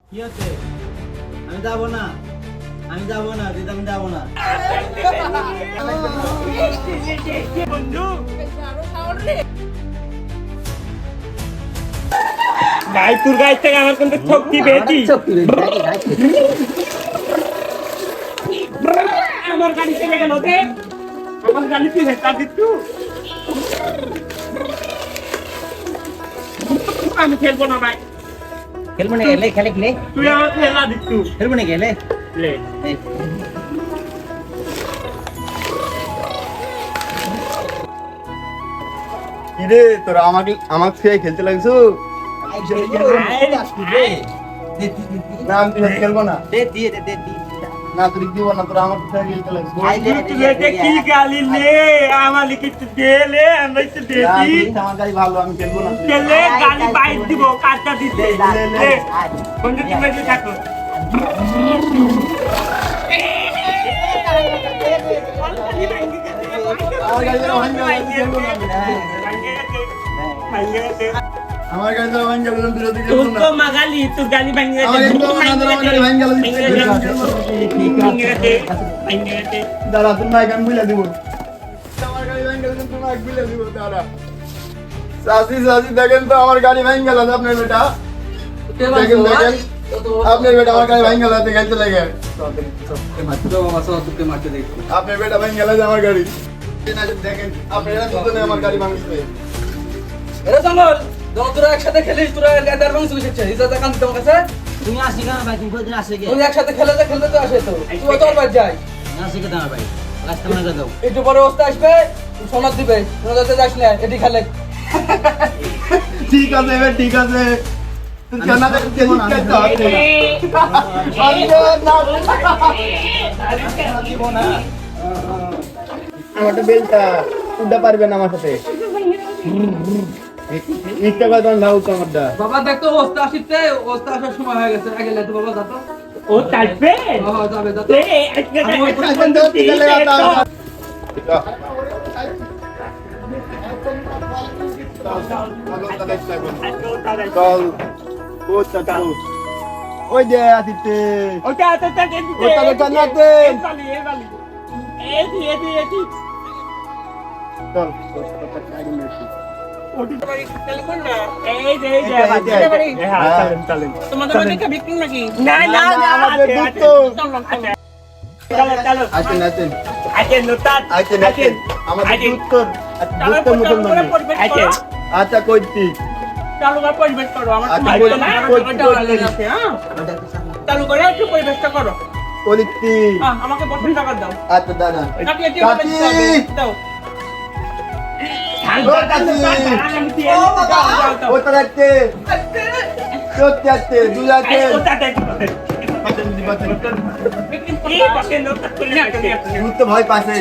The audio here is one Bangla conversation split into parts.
কি হচ্ছে? আমি যাবো না, আমি যাবো না, দিদি আমি যাবো না। বন্ধু ভাই তোর গাছ থেকে আমার কিন্তু শক্তি পেয়েছি। আমার গাড়ি চলে গেল রে, আমার গাড়ি চলে তা দিচ্ছু। আমি খেলবো না ভাই। খেলবো না গেলে খেলে খেলে তুই আমার খেলা দিচ্ছু। খেলবো না গেলে লে কিরে তোরা আমাকে খেলতে লাগছো? না আমি তোর সাথে খেলবো না। দে দিয়ে দে দে না তুই দিব না, তোরা আমার সাথে খেলতে লাগছো। তুই এটা কি গালি লে, আমার কিছু দে লে, আমরা একটু না, দেখি। তুই আমার গাড়ি ভালো, আমি খেলবো না। খেলে গালি বাইর দিব, কাটটা দিতে। লে বন্ধু তুমি এসে থাকো। আমার গাড়ি ধরে ভাঙ গেল, আমি খেলবো না। আমার গাড়ি ধরে ভাঙ গেল, তুই যদি খেলবো না। তুই মাগালি তুই গালি ভাঙ গেছে। আমার গাড়ি ভাঙ গেল, দাদা তুমি মাইক আমি বুঝলে দিব। আমার গাড়ি ভাঙ গেল, তুমি মাইক বুঝলে দিব দাদা। সাসি দেখেন তো আমার গাড়ি ভাঙ গেল, আপনার বেটা দেখেন আপনার বেটা আমার গাড়ি ভাঙ গেল, খেলতে লাগে আপনার বেটা ভাঙ গেল আমার গাড়ি। দেখেন আপনারা দুজনে আমার গাড়ি ভাঙছে। এরা জঙ্গল তোরা একসাথে খেলিস, তোরা গাদার মাংস বিশেছে ইজাত কান তোমার কাছে। তুমি আসি কেন ভাই? তুমি কোথায় আসে গে? তুমি একসাথে খেলতে তো আসে তো তুই তো বাদ যাই আসি কে তোমার ভাই? রাস্তা মনে দাও। একটু পরে অবস্থা আসবে, সোনার দিবে সোনাতে যাস না এটি খেলে। ঠিক আছে এবার ঠিক আছে, তুই কেন দেখতে শিখতে হবে আমারটা বেলটা উঠতে পারবে না আমার সাথে। ইচ্ছা করে তখন লাউ তো আমারটা। বাবা দেখতো অবস্থা আসিতে, অবস্থা আসার সময় হয়ে গেছে আগে লেতো বাবা যাতো। ও তাইবে যাবে যাতো। লে আজকে এখন তো চলে গেল চল ওই যে আসিতে ওটা তো ওটা তো জানাতে এদি চল তোমাদের বাড়ি কে বিক্রি নাকি? না না না আমাদের দুধ তো চলো চলো আসেন আসেন আজেন নোটাত আসেন আসেন আমাদের দুধ তো দুধ তো মুসলমান আজেন আচ্ছা কইতি চালু করে পরিবেশ করো আমার আচ্ছা, ভাই না কই- ওটা ভালো আছে হ্যাঁ চালু করে একটু পরিবেশটা করো কইতি আমাকে 50 টাকা দাও আচ্ছা দাদা কাটি এটি কাটি। দাও ও কাটি। ও তো দেখতে সত্যি আছে দুই আছে দুধ তো ভয় পাশে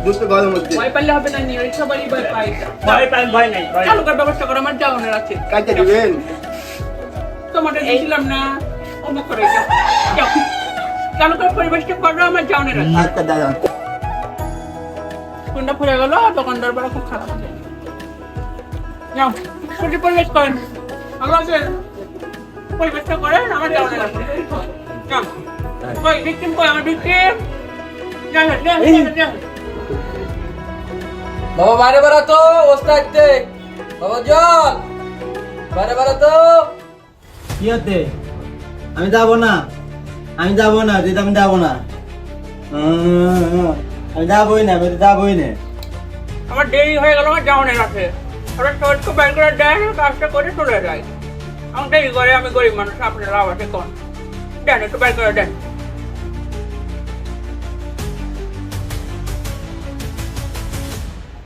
দুধ তো গরম হচ্ছে ভয় পাইলে হবে না, নিয়ে সবারই ভয় পাই। ভয় নাই চালু করার ব্যবস্থা করো, আমার যাওয়ানোর আছে। কাটতে দিবেন তোমাদের দিয়েছিলাম না অমুক করে যাও যাও। চালু করে পরিবেশটা করো, আমার যাওয়ানোর আছে। আচ্ছা দাদা কোনটা ফুরে গেল, দোকানদার বড় খুব খারাপ আছে। যাও ছুটি পরিবেশ করেন, আমাকে পরিবেশটা করেন, আমার যাওয়ানোর আছে। যাও কই ভিকটিম, কই আমার ভিকটিম। বাবা বাইরে বেড়াতো অবস্থা আসতে, বাবা জল বাইরে বেড়াতো। কি হচ্ছে? আমি যাবো না, আমি যাবো না, দিদি আমি যাবো না। আমি যাবোই না, আমি তো যাবোই না। আমার দেরি হয়ে গেল, আমার যাওয়ানোর আছে। ওরা শর্টকে বের করে দেন, কাজটা করে চলে যায়। আমার দেরি করে, আমি গরিব মানুষ, আপনার লাভ আছে কোন? দেন একটু বের করে দেন।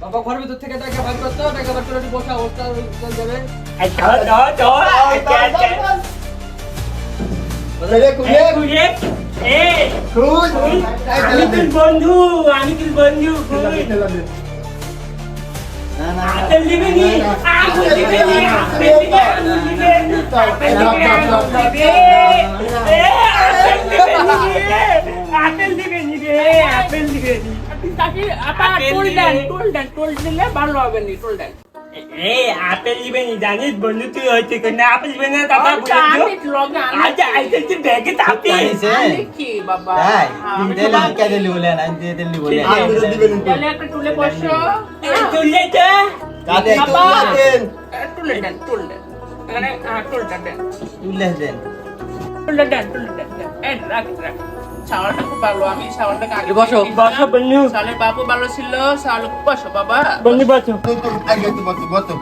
বাবা ঘরের ভিতর থেকে টাকা ভাগ করতো, টাকা ভাগ করে বসা অবস্থা যাবে। বন্ধু আমি কি বন্ধু না না আপেল দিবে নি আপেল দিবে নি আপেল দিবে আপেল দিবে নি রে আপেল দিবে নি তাকে আপা টোল দেন, টোল দিলে ভালো হবে নি, টোল দেন। এই আপেল দিবেন জানিস বন্ধু তুই হইতে না আপেল দিবেন না দাদা বলে আমি লগে আচ্ছা আইতে ব্যাগে তাপি কি বাবা তাই দিলাম কে দিলি বলে না দিয়ে দিলি বলে আঙ্গুরে দিবেন একটু। তাহলে একটা টুলে বসো তুললে তো কাটে বাবা। দেন টুলে দেন টুলে এখানে টুলটা দেন তুলে দেন টুলে দেন এই রাখ শাওয়ারটা খুব ভালো আমি শাওয়ারটাকে আগে বসো বন্ধু শাওয়ারের বাবু ভালো ছিল শাওয়ার খুব বসো বাবা বন্ধু বসো আগে একটু বসো, বসো।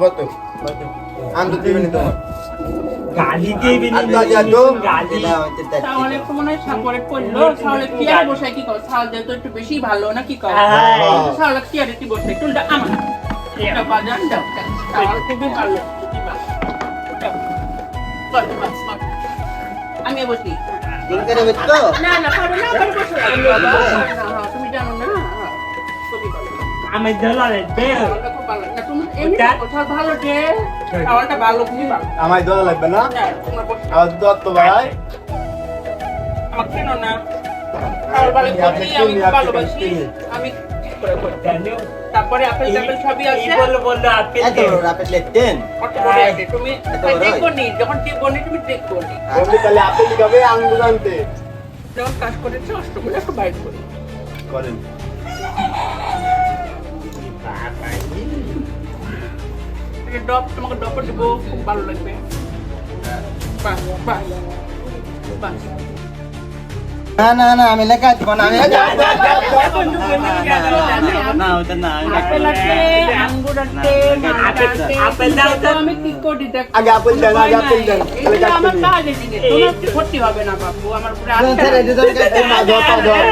বসো। আঙ্গুর দিবেন তোমার। গালি দিবি আচ্ছা, আচ্ছা, তো। গালি শাওয়ার একটু মনে হয় সাপরে পড়লো শাওয়ারে কি আর বসে কি কর শাওয়ার যেহেতু একটু বেশি ভালো না কি কর হ্যাঁ। শাওয়ার কি আর একটু বসে টুলটা আমার এটা বাজান দাও শাওয়ার খুবই ভালো বস, বস, বস। আমি বসি দিন করে বেচতো না না পারো না পারো বসো বাবা তুমি জানো না খুবই ভালো আমি দলারে দে শাওয়ারটা খুব ভালো না তুমি এমনি কথা ভালো যে শাওয়ারটা ভালো খুবই ভালো আমায় দেওয়া লাগবে না? না তোমরা বসো আর দত্ত ভাই। আমার কেন না শাওয়ার ভালো করি আমি খুব ভালোবাসি আমি ঠিক করে করি জানো তারপরে আপেল টাপেল সবই আছে বললো আপেল এত রাপেট লেতেন কত বড় আছে তুমি দেখো নি যখন দেখো নি তুমি দেখো নি বন্ধু তাহলে আপেল খাবে আঙ্গুর আনতে। যখন কাজ করেছো অষ্টগুলো একটু বাইর করি করেন। এটা ডপ তোমাকে ডপ দেব খুব ভালো লাগবে বাহ বাহ বাহ না না না আমি লেখা দিব না আমি বন্ধু না ওটা না আপেল আছে আঙ্গুর আছে মালটা আছে আপেল দাও তো। আমি কি করি দেখ আগে আপেল দেন, আগে আপেল দেন। তাহলে এটা আমার কাটতে দিন। কাজ আছে তোমার ক্ষতি হবে না বাবু আমার পুরো আটটা না, ধর, ধর।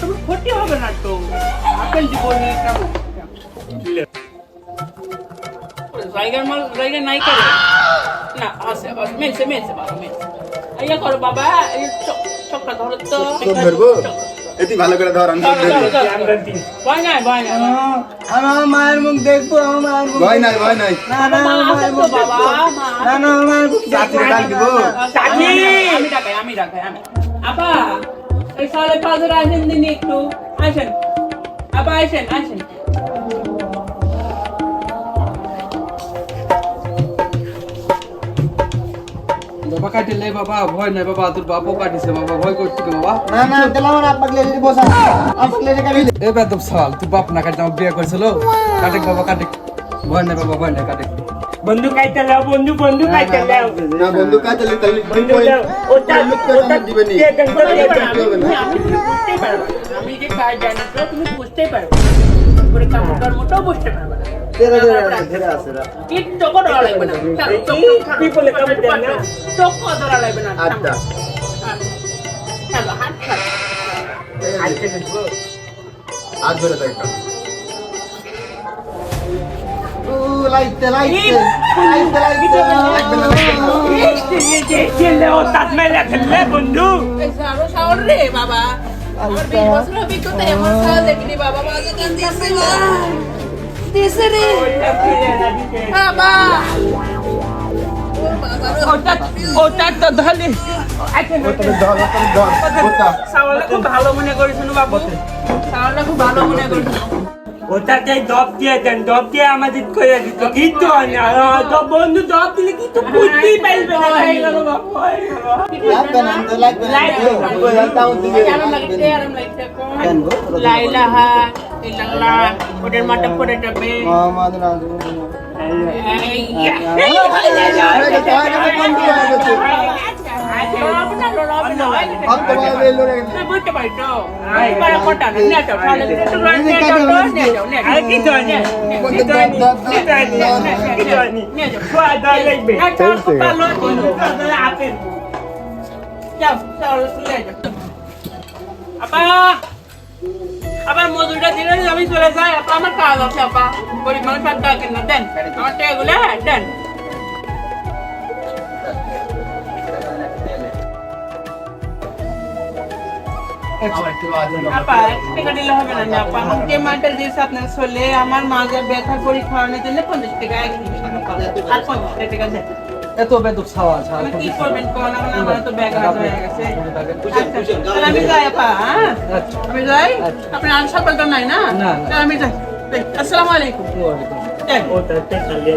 তুমি ক্ষতি হবে না তো আপেল দিব নি কেমন জায়গার মাল জায়গা নাই করে না আছে মেলছে মেলছে বাবা মেলছে ইয়া করো বাবা এই চক্কা ধরো তো চোখ ধরবো? এটি ভালো করে ধর, আমি চোখ ধরবো। ভয় নাই ভয় নাই আমার মায়ের মুখ দেখবো আমার মায়ের মুখ ভয় নাই, ভয় নাই। না না মা আমার আছে মায়ের তো মুখ বাবা দেখবো। মা না না আমার মায়ের মুখ চাচিরে ডাক দিব? চাচি! আমি ডাকাই আপা এই সালে পাঁচের আসেন দিন একটু আসেন আপা আসেন বাবা কাটিলে বাবা ভয় নাই বাবা তোর বাপও কাটিছে বাবা ভয় করছি তো বাবা না না তাহলে আমার আব্বাকে লেগে বসা আব্বাকে লেগে কাটি এ বেদব সাল তুই বাপ না কাটে আমার বিয়ে করেছিল কাটে বাবা কাটে ভয় নাই বাবা ভয় নাই কাটে বন্ধু খাইতে লাও বন্ধু খাইতে লাও না, বন্ধু কাছে তাহলে বন্ধু দিবই। লাও ওটা ওটা দিবেনি। দিয়ে দেন করে দিতে হবে না। বুঝতেই পারবে না। আমি যে কাজ জানি তো তুমি বুঝতেই পারবে করে কাপড়টার মতো বুঝতে পারবে না তেরা ধরে আছে রা কিচ্ছু করা লাগবে না কি বলে কাপড় দেন না চোখ ধরা লাগবে না আচ্ছা। চলো হাত ছাড়ো আজকে দেখবো হাত ধরে থাক একটা। ও লাইতে লাগবে না, লাগবে না। ছেলে ও তাজমেলে ফেললে বন্ধু আরো শাওর রে বাবা আমার 20 বছর অভিজ্ঞতা এমন শাওর দেখিনি বাবা বাজে কান দিছে দিছে রে বাবা ওটা তো ধরে ওটাতে ধর, ওটাতে ধর। ওটা। শাওরটা খুব ভালো মনে করেছিল বাবু শাওরটা খুব ভালো মনে করেছিল ওটাতে ডব দিয়ে দেন ডব দিয়ে আমাদের করে দিত কিন্তু না তো বন্ধু ডব দিলে কিন্তু বুঝতেই পারবে না হয়ে গেল বাবা হয়ে গেল লাগবে না তো লাগবে না ওই জানতাম দিবে। আরাম লাগছে কোন লা ইলাহা ইল্লাল্লাহ ওদের মাথা পড়ে যাবে মোহাম্মদ রাসূলুল্লাহ বুঝতে পারছো কটা নেটো তাহলে আর কি জানি কি জানি কি জানি কি জানি স্বাদ লাগবে ভালো বন্ধু আপেল আবার মজুরটা দিলে আমি চলে যাই আপা আমার কাজ আছে আপা গরিব মানুষ আর দা কেন দেন আমার টাকাগুলো দেন আপা টাকা দিলে হবে না আপা আমার যে মালটা দিয়েছে আপনার চলে আমার মাঝে ব্যথা করি খাওয়ানোর জন্য 50 টাকা এক আর 50 টাকা দেন এত বেদব সাওয়াল ছাড় আমি কি করবেন কোন আমার তো ব্যাগ হাত হয়ে গেছে তাহলে আমি যাই আপা হ্যাঁ আমি যাই আপনি আর সকালটা নাই না না, না। তাহলে আমি যাই আসসালামু আলাইকুম ওটা টেকা লিয়ে